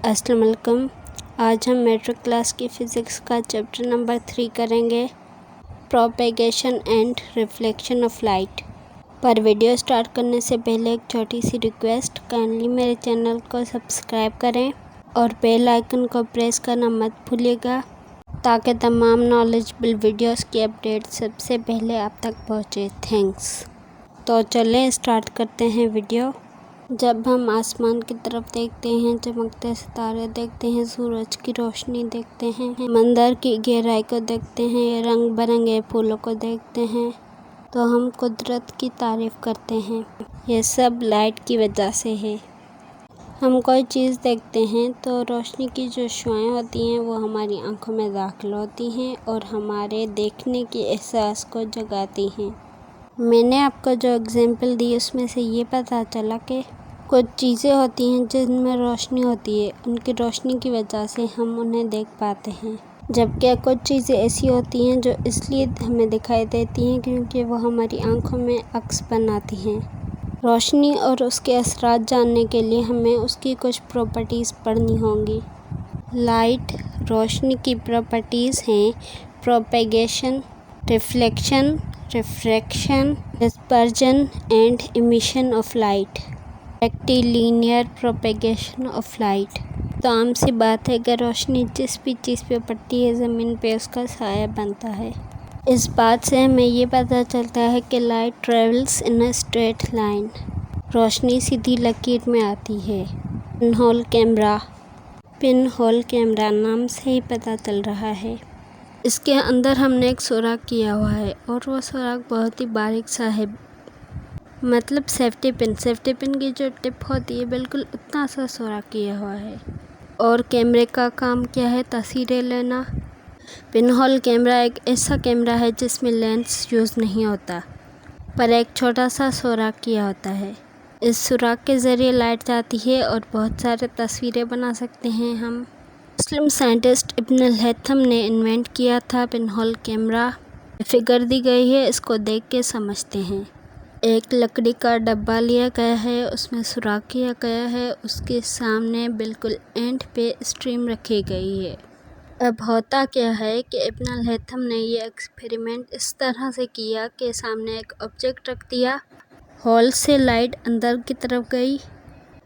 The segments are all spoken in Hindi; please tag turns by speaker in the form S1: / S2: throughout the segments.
S1: अस्सलाम वालेकुम। आज हम मैट्रिक क्लास की फ़िज़िक्स का चैप्टर नंबर 3 करेंगे, propagation and reflection of light. पर वीडियो स्टार्ट करने से पहले एक छोटी सी रिक्वेस्ट, काइंडली मेरे चैनल को सब्सक्राइब करें और बेल आइकन को प्रेस करना मत भूलिएगा ताकि तमाम नॉलेजेबल वीडियोस की अपडेट सबसे पहले आप तक पहुँचे। थैंक्स। तो चलें स्टार्ट करते हैं वीडियो। जब हम आसमान की तरफ देखते हैं, चमकते सितारे देखते हैं, सूरज की रोशनी देखते हैं, मंदिर की गहराई को देखते हैं, रंग बिरंगे फूलों को देखते हैं, तो हम कुदरत की तारीफ़ करते हैं। ये सब लाइट की वजह से है। हम कोई चीज़ देखते हैं तो रोशनी की जो शुआएं होती हैं वो हमारी आंखों में दाखिल होती हैं और हमारे देखने के एहसास को जगाती हैं। मैंने आपको जो एग्जाम्पल दी उसमें से ये पता चला कि कुछ चीज़ें होती हैं जिनमें रोशनी होती है, उनकी रोशनी की वजह से हम उन्हें देख पाते हैं, जबकि कुछ चीज़ें ऐसी होती हैं जो इसलिए हमें दिखाई देती हैं क्योंकि वो हमारी आंखों में अक्स बनाती हैं। रोशनी और उसके असरात जानने के लिए हमें उसकी कुछ प्रॉपर्टीज़ पढ़नी होंगी। लाइट रोशनी की प्रॉपर्टीज़ हैं propagation, reflection, refraction, dispersion and emission of light, rectilinear propagation of light. तो आम सी बात है कि रोशनी जिस भी चीज़ पे पड़ती है ज़मीन पे उसका साया बनता है। इस बात से हमें ये पता चलता है कि light travels in a straight line. रोशनी सीधी लकीर में आती है। पिन होल कैमरा नाम से ही पता चल रहा है। इसके अंदर हमने एक सुराख किया हुआ है और वो सुराख बहुत ही बारीक सा है, मतलब सेफ्टी पिन की जो टिप होती है बिल्कुल उतना सा सुराख किया हुआ है। और कैमरे का काम क्या है? तस्वीरें लेना। पिन होल कैमरा एक ऐसा कैमरा है जिसमें लेंस यूज़ नहीं होता, पर एक छोटा सा सुराख किया होता है। इस सुराख के ज़रिए लाइट जाती है और बहुत सारे तस्वीरें बना सकते हैं हम। मुस्लिम साइंटिस्ट इब्न अल हैथम ने इन्वेंट किया था पिन होल कैमरा। फिगर दी गई है, इसको देख के समझते हैं। एक लकड़ी का डब्बा लिया गया है, उसमें सुराख किया गया है, उसके सामने बिल्कुल एंड पे स्ट्रीम रखी गई है। अब होता क्या है कि इब्न अल हैथम ने ये एक्सपेरिमेंट इस तरह से किया कि सामने एक ऑब्जेक्ट रख दिया, होल से लाइट अंदर की तरफ गई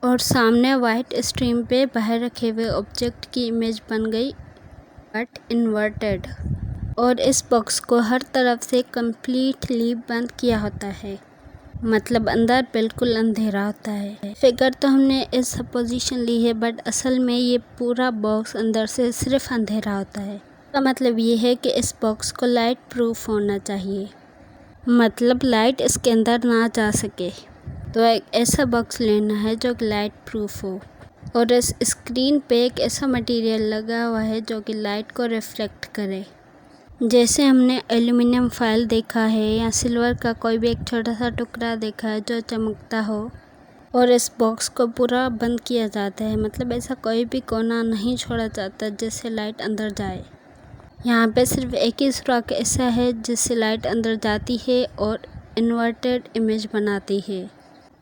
S1: और सामने वाइट स्ट्रीम पे बाहर रखे हुए ऑब्जेक्ट की इमेज बन गई, बट इन्वर्टेड। और इस बॉक्स को हर तरफ से कम्प्लीटली बंद किया होता है, मतलब अंदर बिल्कुल अंधेरा होता है। फिगर तो हमने इस पोजीशन ली है, बट असल में ये पूरा बॉक्स अंदर से सिर्फ अंधेरा होता है। इसका मतलब ये है कि इस बॉक्स को लाइट प्रूफ होना चाहिए, मतलब लाइट इसके अंदर ना जा सके। तो एक ऐसा बॉक्स लेना है जो लाइट प्रूफ हो, और इस स्क्रीन पे एक ऐसा मटेरियल लगा हुआ है जो कि लाइट को रिफ्लेक्ट करे। जैसे हमने एल्युमिनियम फॉयल देखा है या सिल्वर का कोई भी एक छोटा सा टुकड़ा देखा है जो चमकता हो, और इस बॉक्स को पूरा बंद किया जाता है, मतलब ऐसा कोई भी कोना नहीं छोड़ा जाता जिससे लाइट अंदर जाए। यहाँ पे सिर्फ एक ही सुराख ऐसा है जिससे लाइट अंदर जाती है और इन्वर्टेड इमेज बनाती है।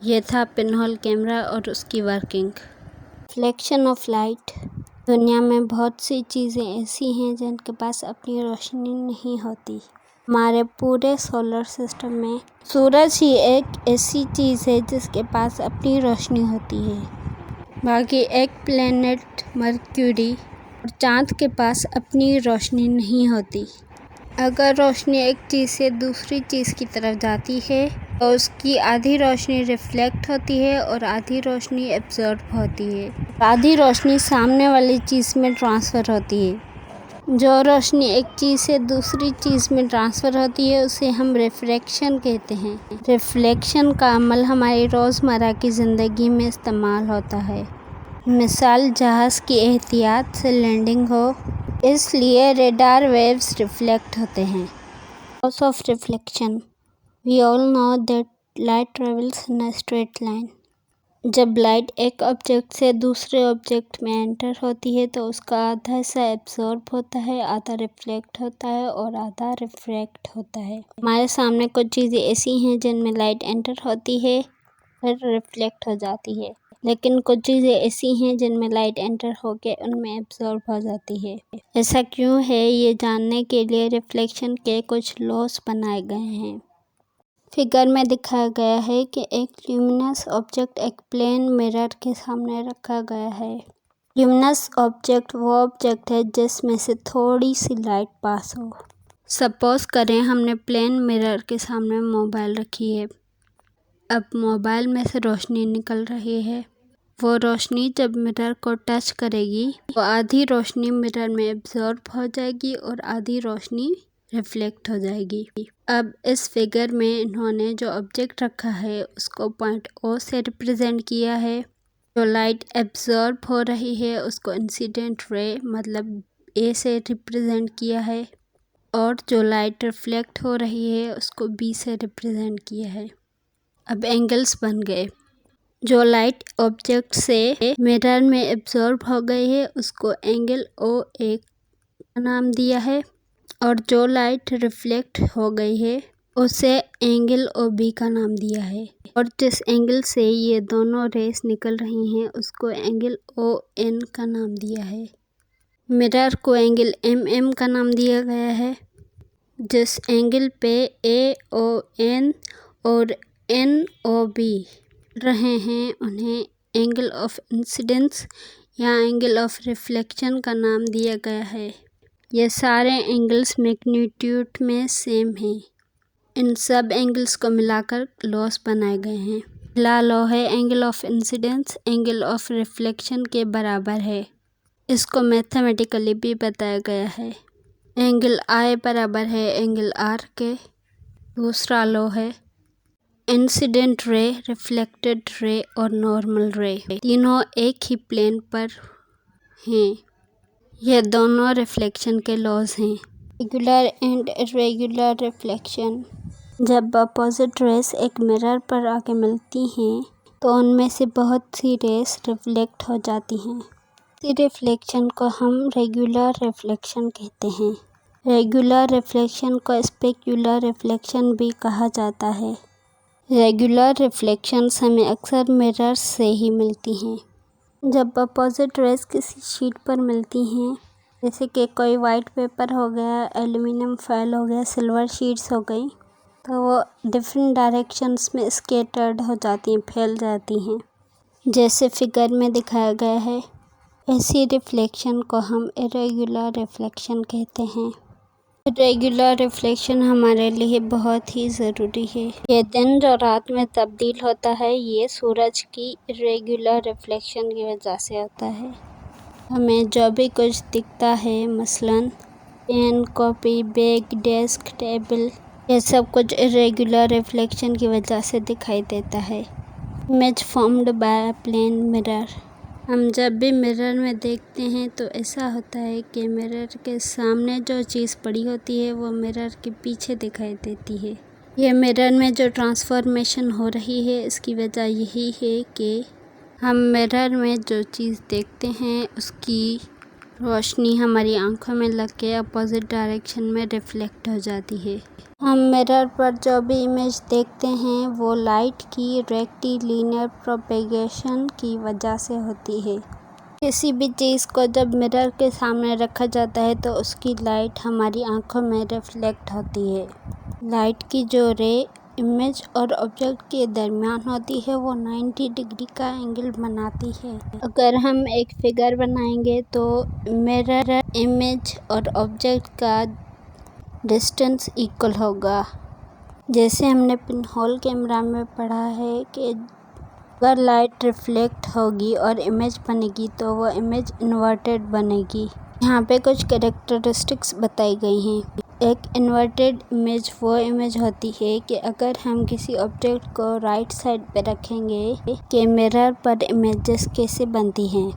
S1: ये था पिन होल कैमरा और उसकी वर्किंग। Reflection of light. दुनिया में बहुत सी चीज़ें ऐसी हैं जिनके पास अपनी रोशनी नहीं होती। हमारे पूरे सोलर सिस्टम में सूरज ही एक ऐसी चीज़ है जिसके पास अपनी रोशनी होती है। बाकी एक प्लेनेट मर्क्यूरी और चाँद के पास अपनी रोशनी नहीं होती। अगर रोशनी एक चीज़ से दूसरी चीज़ की तरफ जाती है तो उसकी आधी रोशनी रिफ्लेक्ट होती है और आधी रोशनी एब्जॉर्ब होती है। आधी रोशनी सामने वाली चीज़ में ट्रांसफ़र होती है। जो रोशनी एक चीज़ से दूसरी चीज़ में ट्रांसफ़र होती है उसे हम रिफ्रैक्शन कहते हैं। रिफ्लेक्शन का अमल हमारी रोज़मर्रा की ज़िंदगी में इस्तेमाल होता है। मिसाल, जहाज़ की एहतियात से लैंडिंग हो, इसलिए रेडार वेव्स रिफ्लेक्ट होते हैं। Loss of reflection. We all know that light travels in a straight line. जब लाइट एक ऑब्जेक्ट से दूसरे ऑब्जेक्ट में एंटर होती है तो उसका आधा हिस्सा एब्जॉर्ब होता है, आधा रिफ्लेक्ट होता है और आधा रिफ्रैक्ट होता है। हमारे सामने कुछ चीज़ें ऐसी हैं जिनमें लाइट एंटर होती है फिर रिफ्लेक्ट हो जाती है। लेकिन कुछ चीज़ें ऐसी हैं जिनमें लाइट एंटर होके उनमें एब्जॉर्ब हो जाती है। ऐसा क्यों है, ये जानने के लिए रिफ्लेक्शन के कुछ लॉस बनाए गए हैं। फिगर में दिखाया गया है कि एक ल्यूमिनस ऑब्जेक्ट एक प्लेन मिरर के सामने रखा गया है। ल्यूमिनस ऑब्जेक्ट वो ऑब्जेक्ट है जिसमें से थोड़ी सी लाइट पास हो। सपोज करें हमने प्लेन मिरर के सामने मोबाइल रखी है। अब मोबाइल में से रोशनी निकल रही है। वो रोशनी जब मिरर को टच करेगी तो आधी रोशनी मिरर में एब्जॉर्ब हो जाएगी और आधी रोशनी रिफ्लेक्ट हो जाएगी। अब इस फिगर में इन्होंने जो ऑब्जेक्ट रखा है उसको पॉइंट O से रिप्रेजेंट किया है। जो लाइट एब्जॉर्ब हो रही है उसको इंसिडेंट रे मतलब A से रिप्रेजेंट किया है और जो लाइट रिफ्लेक्ट हो रही है उसको B से रिप्रेजेंट किया है। अब एंगल्स बन गए। जो लाइट ऑब्जेक्ट से मिरर में एब्जॉर्ब हो गई है उसको एंगल OA का नाम दिया है और जो लाइट रिफ्लेक्ट हो गई है उसे एंगल OB का नाम दिया है। और जिस एंगल से ये दोनों रेस निकल रही हैं उसको एंगल ON का नाम दिया है। मिरर को एंगल MM का नाम दिया गया है। जिस एंगल पे AON और NOB रहे हैं उन्हें एंगल ऑफ इंसिडेंस या एंगल ऑफ रिफ्लेक्शन का नाम दिया गया है। ये सारे एंगल्स मैग्नीट्यूड में सेम हैं। इन सब एंगल्स को मिलाकर लॉस बनाए गए हैं। पहला लॉ है angle of incidence angle of reflection के बराबर है। इसको मैथमेटिकली भी बताया गया है। एंगल I बराबर है एंगल R के। दूसरा लॉ है इंसिडेंट रे, रिफ्लेक्टेड रे और नॉर्मल रे तीनों एक ही प्लेन पर हैं। यह दोनों रिफ्लेक्शन के लॉज हैं। Regular and irregular reflection. जब अपोजिट रेस एक मिरर पर आके मिलती हैं तो उनमें से बहुत सी रेस रिफ्लेक्ट हो जाती हैं। इसी रिफ्लेक्शन को हम रेगुलर रिफ्लेक्शन कहते हैं। रेगुलर रिफ्लेक्शन को स्पेक्युलर रिफ्लेक्शन भी कहा जाता है। रेगुलर रिफ्लेक्शंस हमें अक्सर मिरर्स से ही मिलती हैं। जब अपोजिट रेस किसी शीट पर मिलती हैं, जैसे कि कोई वाइट पेपर हो गया, एल्युमिनियम फॉयल हो गया, सिल्वर शीट्स हो गई, तो वो डिफरेंट डायरेक्शंस में स्कैटर्ड हो जाती हैं, फैल जाती हैं, जैसे फिगर में दिखाया गया है। ऐसी रिफ्लेक्शन को हम इरेगुलर रिफ्लेक्शन कहते हैं। इरेगुलर रिफ्लेक्शन हमारे लिए बहुत ही ज़रूरी है। ये दिन जो रात में तब्दील होता है ये सूरज की इरेगुलर रिफ्लेक्शन की वजह से होता है। हमें जो भी कुछ दिखता है, मसलन pen, copy, bag, desk, table, ये सब कुछ इरेगुलर रिफ्लेक्शन की वजह से दिखाई देता है। Image formed by plane mirror. हम जब भी मिरर में देखते हैं तो ऐसा होता है कि मिरर के सामने जो चीज़ पड़ी होती है वो मिरर के पीछे दिखाई देती है। ये मिरर में जो ट्रांसफॉर्मेशन हो रही है इसकी वजह यही है कि हम मिरर में जो चीज़ देखते हैं उसकी रोशनी हमारी आंखों में लग के अपोजिट डायरेक्शन में रिफ्लेक्ट हो जाती है। हम मिरर पर जो भी इमेज देखते हैं वो लाइट की रेक्टिलिनियर प्रोपेगेशन की वजह से होती है। किसी भी चीज़ को जब मिरर के सामने रखा जाता है तो उसकी लाइट हमारी आंखों में रिफ्लेक्ट होती है। लाइट की जो रे इमेज और ऑब्जेक्ट के दरमियान होती है वो 90 डिग्री का एंगल बनाती है। अगर हम एक फिगर बनाएंगे तो मिरर, इमेज और ऑब्जेक्ट का डिस्टेंस इक्वल होगा। जैसे हमने पिनहोल कैमरा में पढ़ा है कि अगर लाइट रिफ्लेक्ट होगी और इमेज बनेगी तो वो इमेज इन्वर्टेड बनेगी। यहाँ पे कुछ कैरेक्टरिस्टिक्स बताई गई हैं। एक इन्वर्टेड इमेज वो इमेज होती है कि अगर हम किसी ऑब्जेक्ट को राइट साइड पे रखेंगे कि मिरर पर इमेजेस कैसे बनती हैं।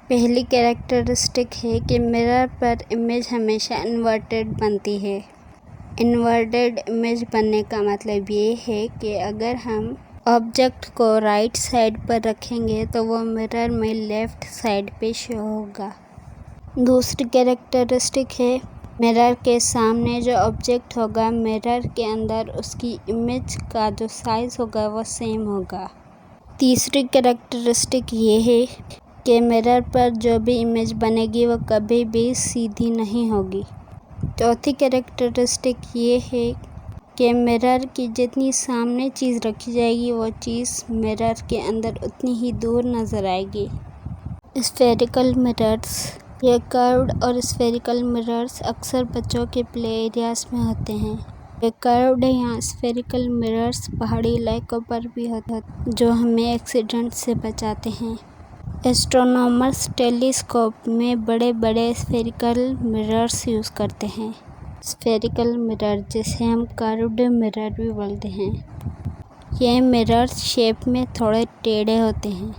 S1: पहली कैरेक्टरिस्टिक है कि मिरर पर इमेज हमेशा इन्वर्टेड बनती है। इन्वर्टेड इमेज बनने का मतलब ये है कि अगर हम ऑब्जेक्ट को राइट साइड पर रखेंगे तो वो मिरर में लेफ़्ट साइड पे शो होगा। दूसरी कैरेक्टरिस्टिक है मिरर के सामने जो ऑब्जेक्ट होगा मिरर के अंदर उसकी इमेज का जो साइज़ होगा वो सेम होगा। तीसरी कैरेक्टरिस्टिक ये है कि मिरर पर जो भी इमेज बनेगी वो कभी भी सीधी नहीं होगी। चौथी कैरेक्टरिस्टिक ये है कि मिरर की जितनी सामने चीज़ रखी जाएगी वो चीज़ मिरर के अंदर उतनी ही दूर नज़र आएगी। स्फेरिकल मिरर्स, ये कर्व्ड और स्फेरिकल मिरर्स अक्सर बच्चों के प्ले एरियाज़ में होते हैं। ये कर्व्ड या स्फेरिकल मिरर्स पहाड़ी इलाकों पर भी होते हैं जो हमें एक्सीडेंट से बचाते हैं। एस्ट्रोनॉमर्स टेलीस्कोप में बड़े बड़े स्फेरिकल मिरर्स यूज़ करते हैं। स्फेरिकल मिरर जिसे हम कर्व्ड मिरर भी बोलते हैं, ये मिरर्स शेप में थोड़े टेढ़े होते हैं।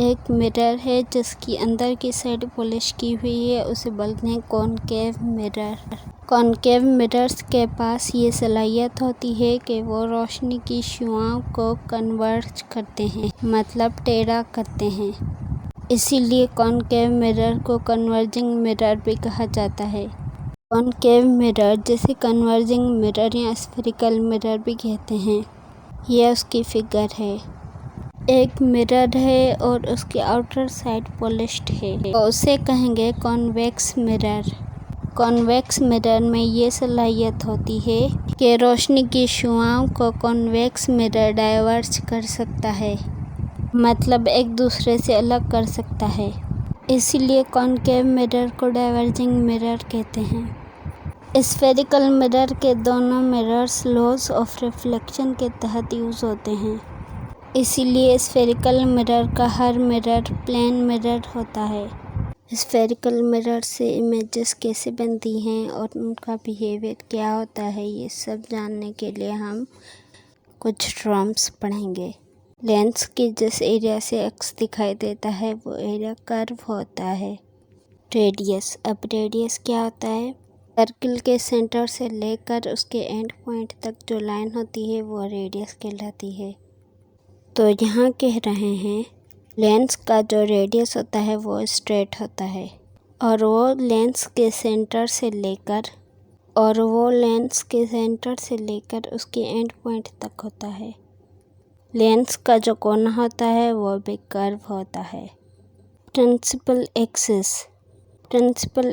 S1: एक मिरर है जिसकी अंदर की साइड पॉलिश की हुई है, उसे बोलते हैं कॉनकेव मिरर। कॉनकेव मिरर्स के पास ये सलाहियत होती है कि वो रोशनी की शुआओं को कन्वर्ज करते हैं, मतलब टेढ़ा करते हैं। इसीलिए कॉनकेव मिरर को कन्वर्जिंग मिरर भी कहा जाता है। कॉनकेव मिरर जिसे कन्वर्जिंग मिरर या स्फेरिकल मिरर भी कहते हैं, यह उसकी फिगर है। एक मिरर है और उसकी आउटर साइड पॉलिश्ड है, तो उसे कहेंगे कॉन्वेक्स मिरर। कॉन्वेक्स मिरर में ये सलाहियत होती है कि रोशनी की शुआओं को कॉन्वेक्स मिरर डाइवर्ज कर सकता है, मतलब एक दूसरे से अलग कर सकता है। इसीलिए कॉनकेव मिरर को डाइवर्जिंग मिरर कहते हैं। स्फेरिकल मिरर के दोनों मिरर्स लॉज ऑफ रिफ्लेक्शन के तहत यूज़ होते हैं, इसीलिए स्फेरिकल मिरर का हर मिरर प्लेन मिरर होता है। स्फेरिकल मिरर से इमेजेस कैसे बनती हैं और उनका बिहेवियर क्या होता है, ये सब जानने के लिए हम कुछ टर्म्स पढ़ेंगे। लेंस की जिस एरिया से एक्स दिखाई देता है वो एरिया कर्व होता है। रेडियस, अब रेडियस क्या होता है? सर्किल के सेंटर से लेकर उसके एंड पॉइंट तक जो लाइन होती है वो रेडियस कहलाती है। तो यहाँ कह रहे हैं लेंस का जो रेडियस होता है वो स्ट्रेट होता है और वो लेंस के सेंटर से लेकर उसके एंड पॉइंट तक होता है। लेंस का जो कोना होता है वो भी कर्व होता है। प्रिंसिपल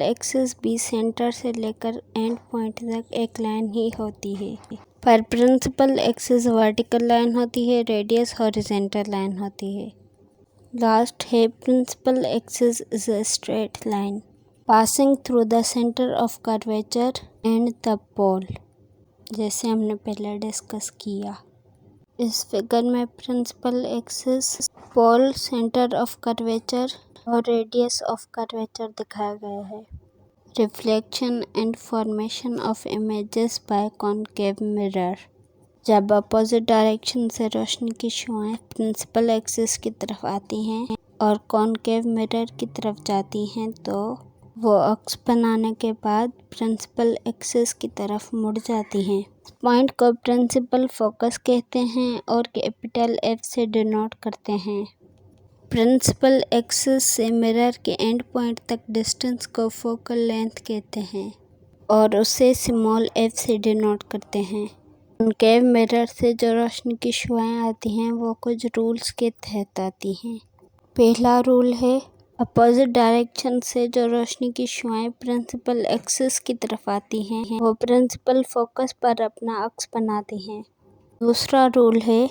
S1: एक्सिस भी सेंटर से लेकर एंड पॉइंट तक एक लाइन ही होती है, पर प्रिंसिपल एक्सिस वर्टिकल लाइन होती है, रेडियस हॉरिजॉन्टल लाइन होती है। लास्ट है principal axis is a straight line passing through the centre of curvature and the pole, जैसे हमने पहले डिस्कस किया। इस फिगर में principal axis, pole, centre of curvature और रेडियस ऑफ कर्वेचर दिखाया गया है। Reflection and formation of images by concave mirror, जब अपोजिट डायरेक्शन से रोशनी की शुआएं प्रिंसिपल एक्सिस की तरफ आती हैं और कॉनकेव मिरर की तरफ जाती हैं तो वो अक्स बनाने के बाद प्रिंसिपल एक्सिस की तरफ मुड़ जाती हैं। इस पॉइंट को प्रिंसिपल फोकस कहते हैं और कैपिटल एफ से डिनोट करते हैं। प्रिंसिपल एक्सिस से मिरर के एंड पॉइंट तक डिस्टेंस को फोकल लेंथ कहते हैं और उसे स्मॉल एफ से डिनोट करते हैं। कॉनकेव मिरर से जो रोशनी की शुआएं आती हैं वो कुछ रूल्स के तहत आती हैं। पहला रूल है अपोजिट डायरेक्शन से जो रोशनी की शुआएं प्रिंसिपल एक्सिस की तरफ आती हैं वो प्रिंसिपल फोकस पर अपना अक्स बनाती हैं। दूसरा रूल है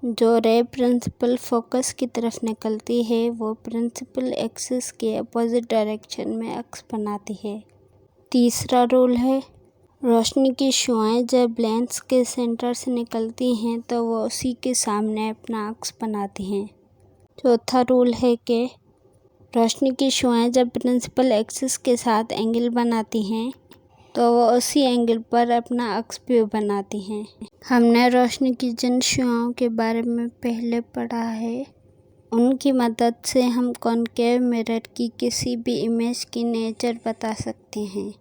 S1: जो रे प्रिंसिपल फोकस की तरफ निकलती है वो प्रिंसिपल एक्सिस के अपोजिट डायरेक्शन में अक्स बनाती है। तीसरा रूल है रोशनी की शुआएं जब लेंस के सेंटर से निकलती हैं तो वो उसी के सामने अपना अक्स बनाती हैं। चौथा रूल है कि रोशनी की शुआएं जब प्रिंसिपल एक्सिस के साथ एंगल बनाती हैं तो वो उसी एंगल पर अपना अक्स भी बनाती हैं। हमने रोशनी की जिन शुआओं के बारे में पहले पढ़ा है उनकी मदद से हम कॉनकेव मिरर की किसी भी इमेज की नेचर बता सकते हैं।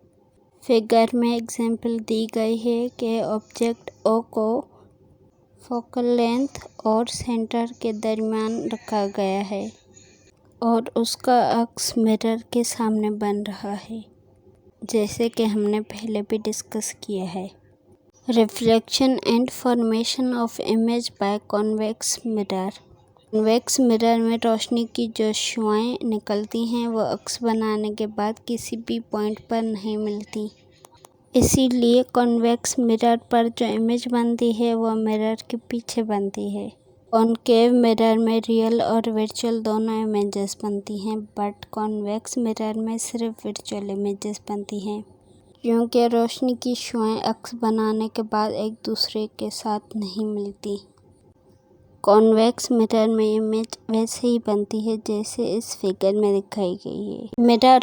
S1: फिगर में एग्जाम्पल दी गई है कि ऑब्जेक्ट ओ को फोकल लेंथ और सेंटर के दरमियान रखा गया है और उसका अक्स मिरर के सामने बन रहा है, जैसे कि हमने पहले भी डिस्कस किया है। Reflection and formation of image by convex mirror, convex mirror में रोशनी की जो शुआएं निकलती हैं वो अक्स बनाने के बाद किसी भी पॉइंट पर नहीं मिलती। इसीलिए कॉन्वेक्स मिरर पर जो इमेज बनती है वो मिरर के पीछे बनती है। कॉनकेव मिरर में रियल और वर्चुअल दोनों इमेजेस बनती हैं, बट कॉन्वेक्स मिरर में सिर्फ वर्चुअल इमेजेस बनती हैं, क्योंकि रोशनी की शुआएं अक्स बनाने के बाद एक दूसरे के साथ नहीं मिलती। कॉन्वेक्स मिरर में इमेज वैसे ही बनती है जैसे इस फिगर में दिखाई गई है। Mirror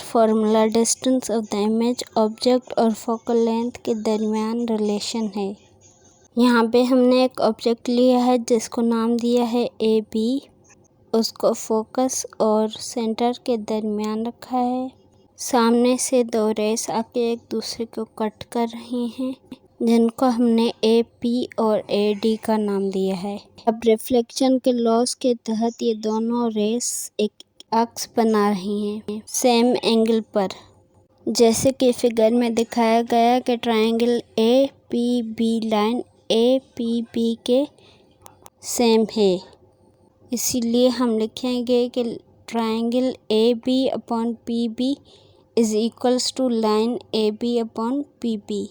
S1: formula distance of the image object और फोकल लेंथ के दरमियान रिलेशन है। यहाँ पे हमने एक ऑब्जेक्ट लिया है जिसको नाम दिया है AB, उसको फोकस और सेंटर के दरमियान रखा है। सामने से दो रेस आके एक दूसरे को कट कर रही हैं, जिनको हमने AP और AD का नाम दिया है। अब रिफ्लेक्शन के लॉस के तहत ये दोनों रेस एक अक्स बना रही हैं सेम एंगल पर, जैसे कि फिगर में दिखाया गया कि ट्रायंगल APB लाइन APB के सेम है। इसीलिए हम लिखेंगे कि triangle AB upon PB is equals to line AB upon PB।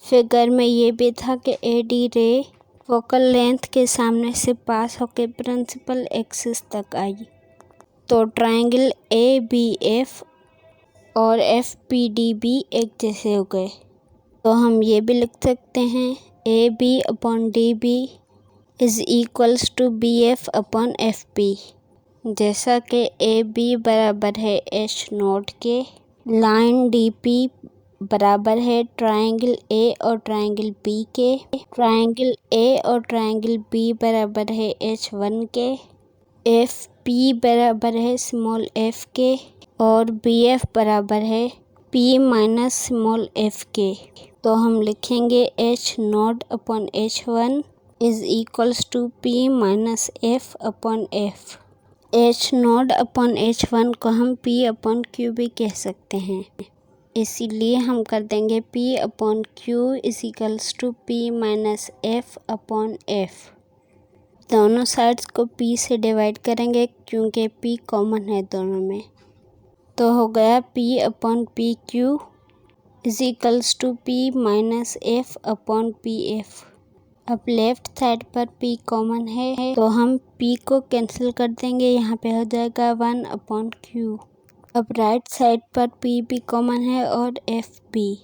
S1: Figure में ये भी था कि AD रे फोकल लेंथ के सामने से पास होकर प्रिंसिपल एक्सिस तक आई, तो ट्रायंगल ABF और FPDB एक जैसे हो गए। तो हम ये भी लिख सकते हैं AB upon DB is equals to BF upon FP, जैसा कि AB बराबर है H नोट के, लाइन DP बराबर है ट्रायंगल A और ट्रायंगल B के, ट्रायंगल A और ट्रायंगल B बराबर है H1 के, FP बराबर है स्मॉल f के और BF बराबर है P माइनस स्मॉल f के। तो हम लिखेंगे H naught upon H1 is equals to P minus F upon F। H naught upon H1 को हम P अपॉन Q भी कह सकते हैं, इसीलिए हम कर देंगे P upon Q is equals to P minus F upon F। दोनों साइड्स को P से डिवाइड करेंगे क्योंकि P कॉमन है दोनों में, तो हो गया P upon PQ is equals to P minus F upon PF। अब लेफ्ट साइड पर P कॉमन है तो हम P को कैंसिल कर देंगे, यहाँ पे हो जाएगा 1 अपॉन Q। अब राइट साइड पर P भी कॉमन है और F भी,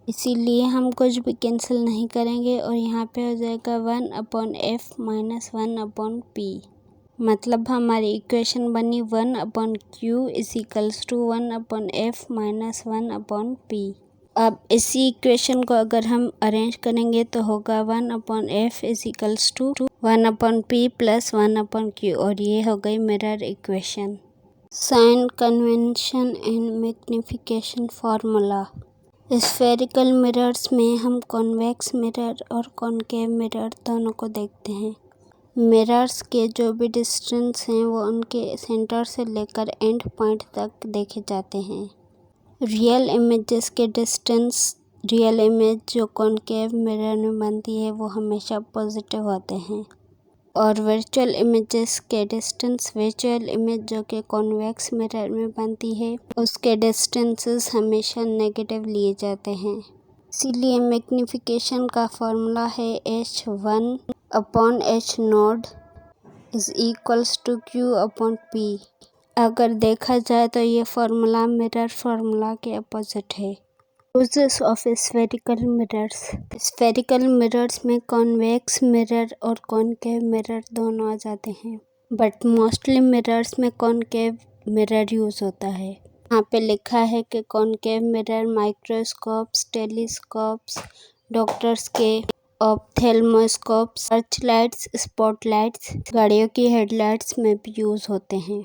S1: इसीलिए हम कुछ भी कैंसिल नहीं करेंगे और यहाँ पे हो जाएगा 1 upon F minus 1 upon P। मतलब हमारी इक्वेशन बनी 1 upon Q is equals to 1 upon F minus 1 upon P। अब इसी इक्वेशन को अगर हम अरेंज करेंगे तो होगा 1 upon F is equals to 1 upon P plus 1 upon Q, और ये हो गई mirror equation. Sign convention and magnification formula. Spherical mirrors में हम कॉन्वेक्स मिरर और कॉनकेव मिरर दोनों को देखते हैं। मिरर्स के जो भी डिस्टेंस हैं वो उनके सेंटर से लेकर एंड पॉइंट तक देखे जाते हैं। रियल इमेजेस के डिस्टेंस, रियल इमेज जो कॉनकेव मिरर में बनती है वो हमेशा पॉजिटिव होते हैं, और वर्चुअल इमेजेस के डिस्टेंस, वर्चुअल इमेज जो कि कॉन्वेक्स मिरर में बनती है उसके डिस्टेंसेस हमेशा नेगेटिव लिए जाते हैं। इसीलिए मैग्निफिकेशन का फॉर्मूला है H1 upon H naught is equals to Q upon P। अगर देखा जाए तो ये फार्मूला मिरर फार्मूला के अपोजिट है। Uses of spherical mirrors. Spherical mirrors में कॉन्वेक्स मिरर और कॉनकेव मिरर दोनों आ जाते हैं, बट मोस्टली मिरर्स में कॉनकेव मिरर यूज़ होता है। यहाँ पे लिखा है कि concave mirror microscopes, telescopes, doctors के ऑप्थेल्मोस्कोप्स, सर्च लाइट्स, स्पॉटलाइट्स, गाड़ियों की हेडलाइट्स में भी यूज़ होते हैं।